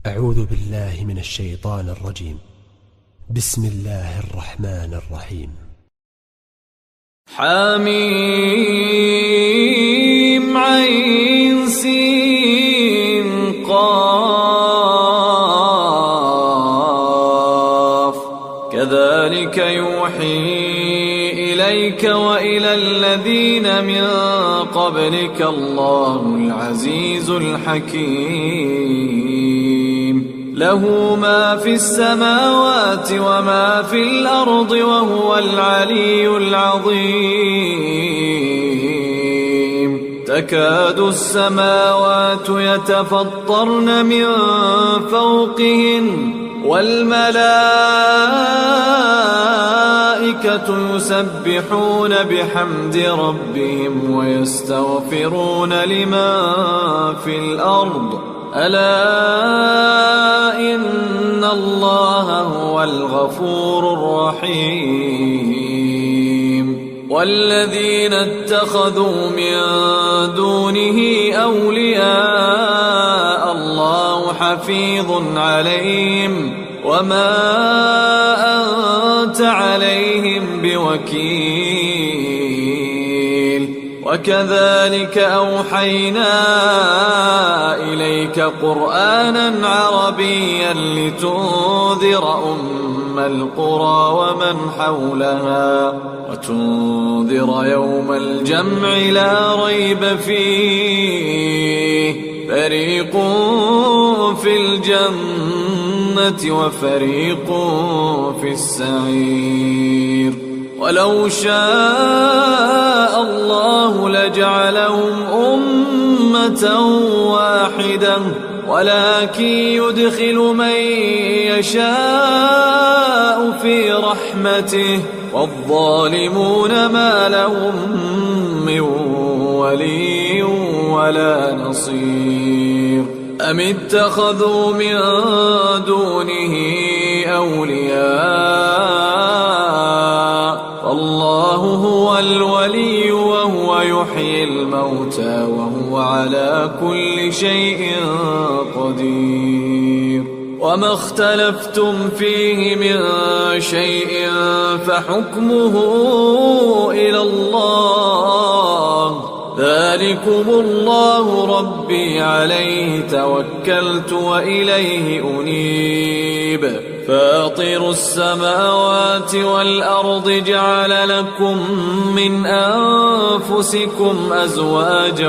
أعوذ بالله من الشيطان الرجيم. بسم الله الرحمن الرحيم. حميم عين سين قاف كذلك يوحي إليك وإلى الذين من قبلك الله العزيز الحكيم له ما في السماوات وما في الأرض وهو العلي العظيم تكاد السماوات يتفطرن من فوقهن والملائكة يسبحون بحمد ربهم ويستغفرون لمن في الأرض ألا إن الله هو الغفور الرحيم والذين اتخذوا من دونه أولياء الله حفيظ عليهم وما أنت عليهم بوكيل وكذلك أوحينا إليك قرآنا عربيا لتنذر أم القرى ومن حولها وتنذر يوم الجمع لا ريب فيه فريق في الجنة وفريق في السعير ولو شاء الله لجعلهم أمة واحدة ولكن يدخل من يشاء في رحمته والظالمون ما لهم من ولي ولا نصير أم اتخذوا من دونه أولياء فالله هو الولي وهو يحيي الموتى وهو على كل شيء قدير وما اختلفتم فيه من شيء فحكمه إلى الله ذلكم الله ربي عليه توكلت وإليه أنيب فاطر السماوات والأرض جعل لكم من أنفسكم أزواجا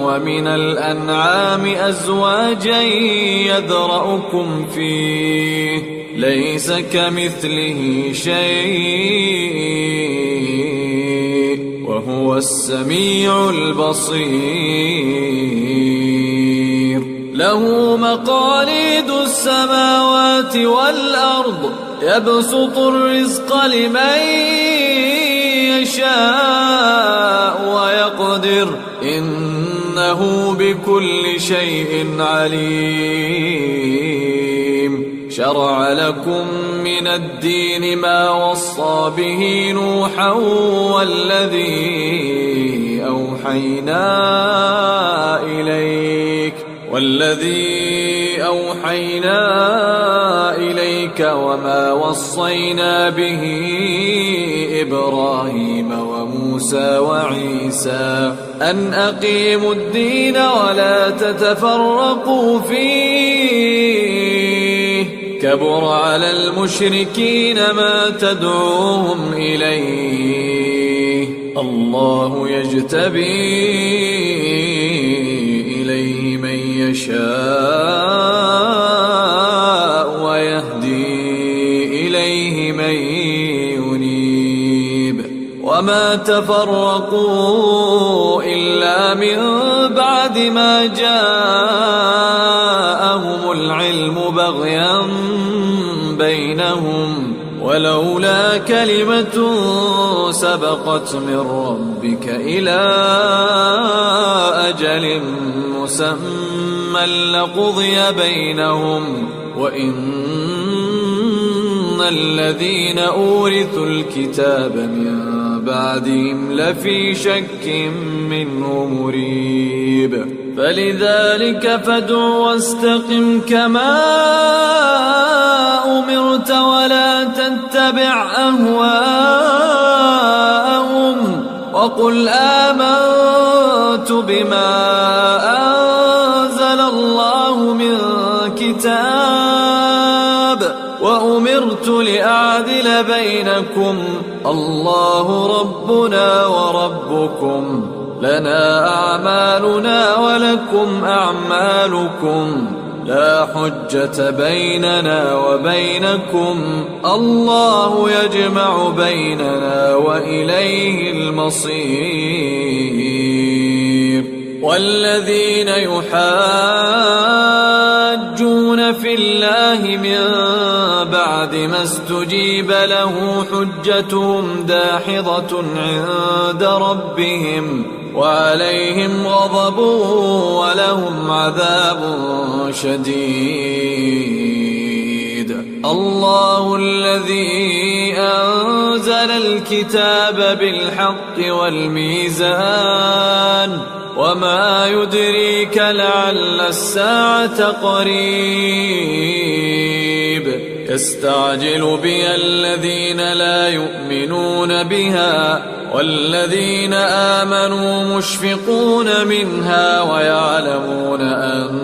ومن الأنعام أزواجا يذرأكم فيه ليس كمثله شيء وهو السميع البصير له مقاليد السماوات والأرض يبسط الرزق لمن يشاء ويقدر إنه بكل شيء عليم شرع لكم من الدين ما وصى به نوحا والذي أوحينا إليك وما وصينا به إبراهيم وموسى وعيسى أن أقيموا الدين ولا تتفرقوا فيه كبر على المشركين ما تدعوهم إليه الله يجتبي إليه من يشاء ويهدي إليه من ينيب وما تفرقوا إلا من بعد ما جاءهم العلم بغيا بينهم ولولا كلمة سبقت من ربك إلى أجل مسمى لقضي بينهم وإن الذين أورثوا الكتاب من بعدهم لفي شك منه مريب فلذلك فادع واستقم كما أمرت ولا تتبع أهواءهم وقل آمنت بما أنزل الله من كتاب وأمرت لأعدل بينكم الله ربنا وربكم لنا أعمالنا ولكم أعمالكم لا حجة بيننا وبينكم الله يجمع بيننا وإليه المصير والذين يحاجون في الله من بعد ما استجيب له حجتهم داحضة عند ربهم وعليهم غضب ولهم عذاب شديد الله الذي أنزل الكتاب بالحق والميزان وما يدريك لعل الساعة قريب يستعجل بها الذين لا يؤمنون بها والذين آمنوا مشفقون منها ويعلمون أنها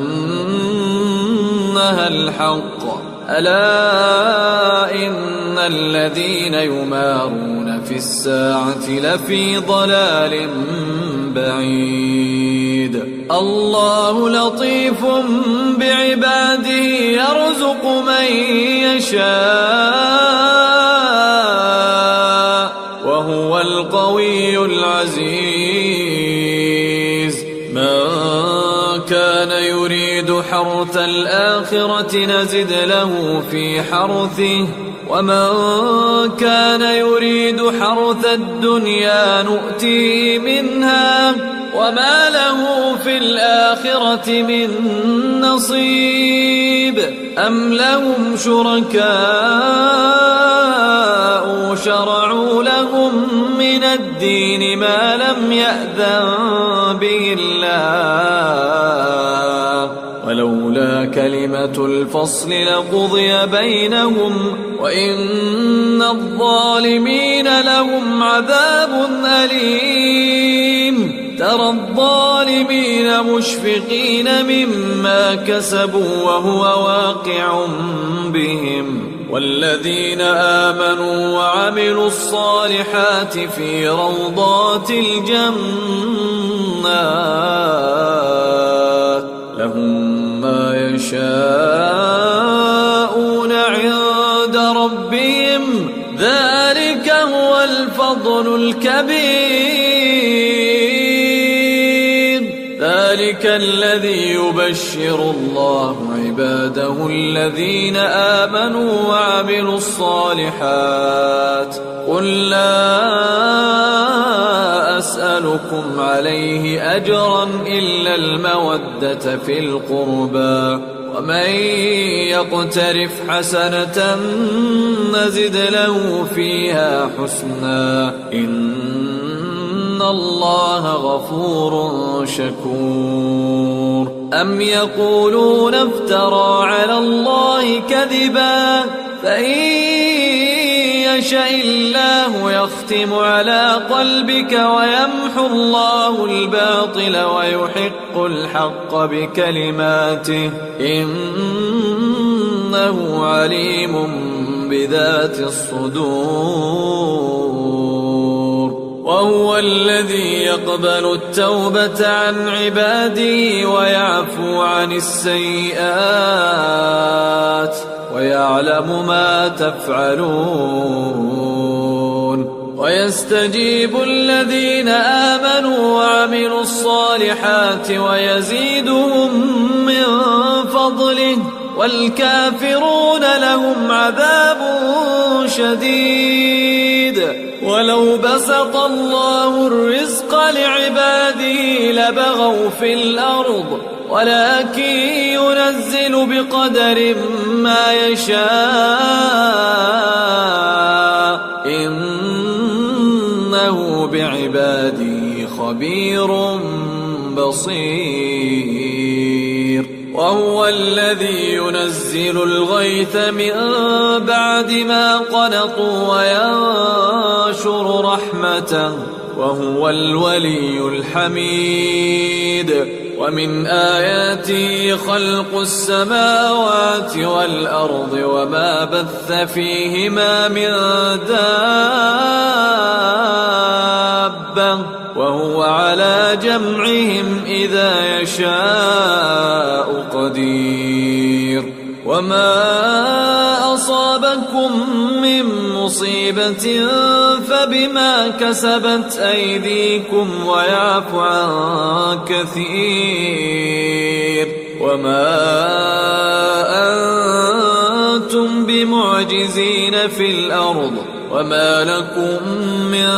الحق ألا إن الذين يمارون في الساعة لفي ضلال بعيد الله لطيف بعباده يرزق من يشاء وهو القوي العزيز من كان يريد حرث الآخرة نزد له في حرثه ومن كان يريد حرث الدنيا نؤتيه منها وما له في الآخرة من نصيب أم لهم شركاء شرعوا لهم من الدين ما لم يأذن به الله ولولا كلمة الفصل لقضي بينهم وإن الظالمين لهم عذاب أليم ترى الظالمين مشفقين مما كسبوا وهو واقع بهم والذين آمنوا وعملوا الصالحات في روضات الجنات لهم ما يشاءون عند ربهم ذلك هو الفضل الكبير ذلك الذي يبشر الله عباده الذين آمنوا وعملوا الصالحات قل لا أسألكم عليه أجرا إلا المودة في القربى ومن يقترف حسنة نزد له فيها حسنا إن الله غفور شكور أم يقولون افترى على الله كذبا فإن يشاء الله يختم على قلبك ويمحو الله الباطل ويحق الحق بكلماته إنه عليم بذات الصدور وهو الذي يقبل التوبة عن عباده ويعفو عن السيئات ويعلم ما تفعلون ويستجيب الذين آمنوا وعملوا الصالحات ويزيدهم من فضله والكافرون لهم عذاب شديد ولو بسط الله الرزق لعباده لبغوا في الأرض ولكن ينزل بقدر ما يشاء إنه خبير بصير. وهو الذي ينزل الغيث من بعد ما قنطوا وينشر رحمته وهو الولي الحميد. ومن آياته خلق السماوات والأرض وما بث فيهما من دابة وهو على جمعهم إذا يشاء قدير. وما أصابكم من مصيبة فبما كسبت أيديكم ويعفو عن كثير. وما أنتم بمعجزين في الأرض وما لكم من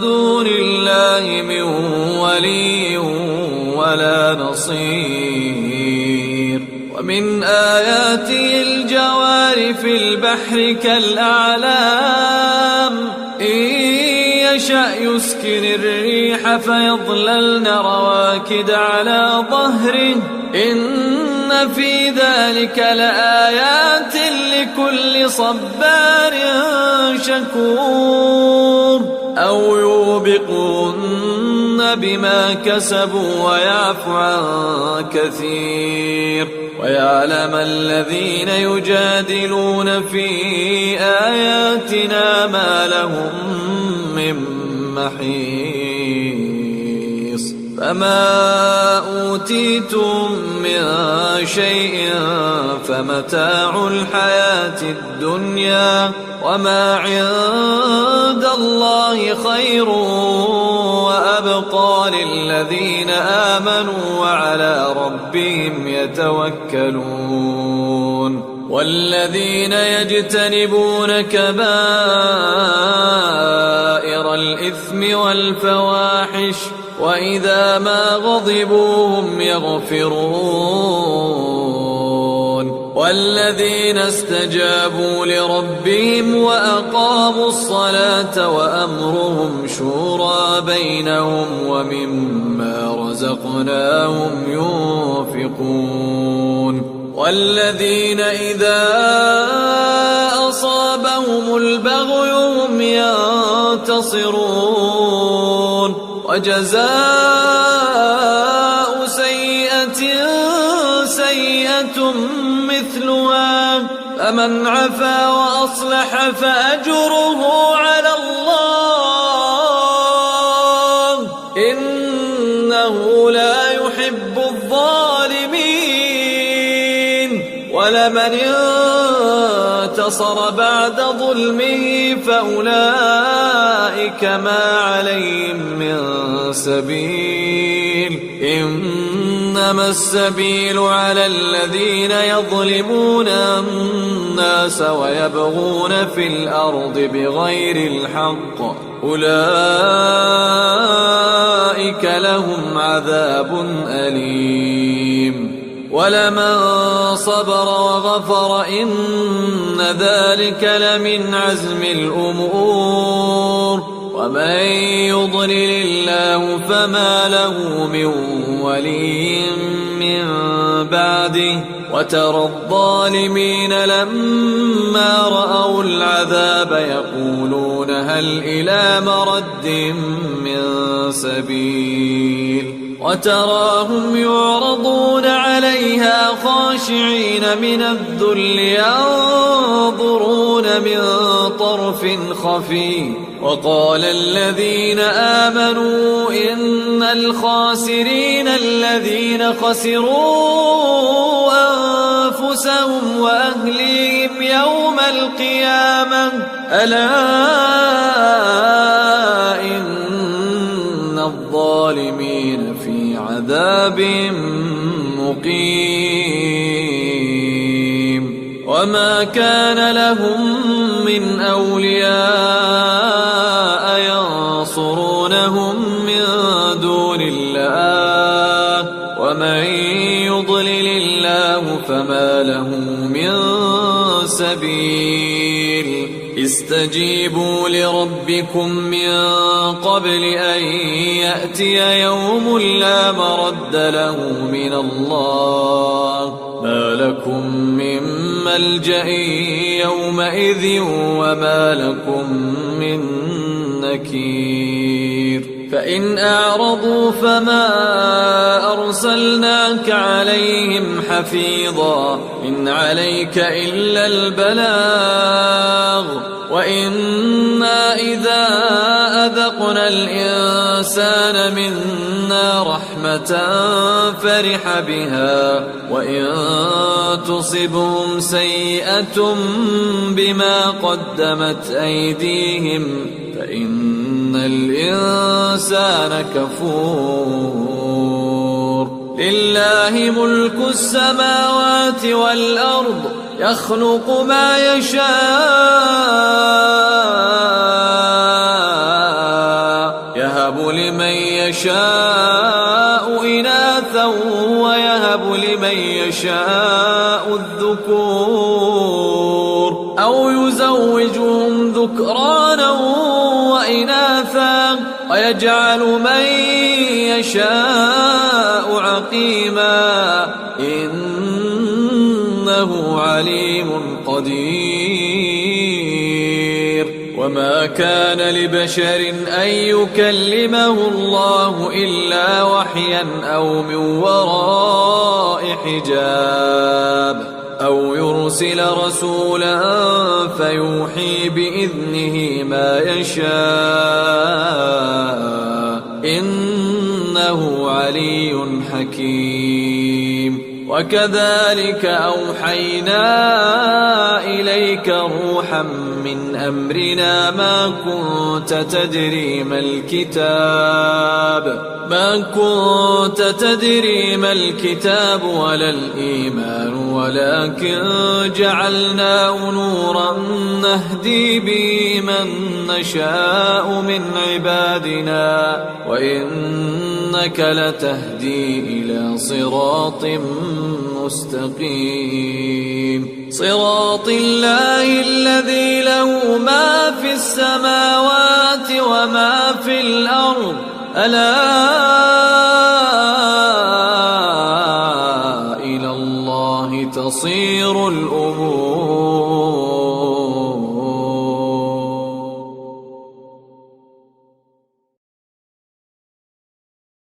دون الله من ولي ولا نصير. ومن آياته الجوار في البحر كالأعلام إن يشأ يسكن الريح فيظللن رواكد على ظهره إن في ذلك لآيات لكل صبار شكور. أو يوبقون بما كسبوا ويعفو عن كثير. ويعلم الذين يجادلون في آياتنا ما لهم من محيص. فما أوتيتم من شيء فمتاع الحياة الدنيا وما عند الله خير وأبقى للذين آمنوا وعلى ربهم يتوكلون. والذين يجتنبون كبائر الإثم والفواحش وإذا ما غضبوا هم يغفرون. والذين استجابوا لربهم وأقاموا الصلاة وأمرهم شورى بينهم ومما رزقناهم ينفقون. والذين إذا أصابهم البغي هم ينتصرون. وجزاء سيئة سيئة مثلها فمن عفا وأصلح فأجره على الله إنه لا يحب الظالمين. ولمن انتصر بعد ظلمه فأولئك ما عليهم من سبيل إنما السبيل على الذين يظلمون الناس ويبغون في الأرض بغير الحق أولئك لهم عذاب أليم. ولمن صبر وغفر إن ذلك لمن عزم الأمور. ومن يضلل الله فما له من ولي من بعده. وترى الظالمين لما رأوا العذاب يقولون هل إلى مرد من سبيل. وتراهم يعرضون عليها خاشعين من الذل ينظرون من طرف خفي. وقال الذين آمنوا إن الخاسرين الذين خسروا أنفسهم وأهليهم يوم القيامة ألا إن الظالمين في عذاب مقيم. وما كان لهم من أولياء ينصرونهم من دون الله. ومن يضلل الله فما له من سبيل استجيبوا لربكم من قبل أن يأتي يوم لا مرد له من الله ما لكم من ملجأ يومئذ وما لكم من نكير فإن أعرضوا فما أرسلناك عليهم حفيظا إن عليك إلا البلاغ وإنا إذا أذقنا الإنسان منا رحمة فرح بها وإن تصبهم سيئة بما قدمت أيديهم فإن الإنسان كفور لله ملك السماوات والأرض يخلق ما يشاء يهب لمن يشاء إناثا ويهب لمن يشاء الذكور أو يزوجهم ذكرانا وإناثا ويجعل من يشاء عقيما إنه عليم قدير وما كان لبشر أن يكلمه الله إلا وحيا أو من وراء حجاب أو يرسل رسولا فيوحي بإذنه ما يشاء إنه علي حكيم وكذلك أوحينا إليك روحا من أمرنا ما كنت تدري ما الكتاب ولا الإيمان ولكن جعلناه نورا نهدي به من نشاء من عبادنا وإنك لتهدي إلى صراط مستقيم صراط الله الذي له ما في السماوات وما في الأرض ألا إلى الله تصير الأمور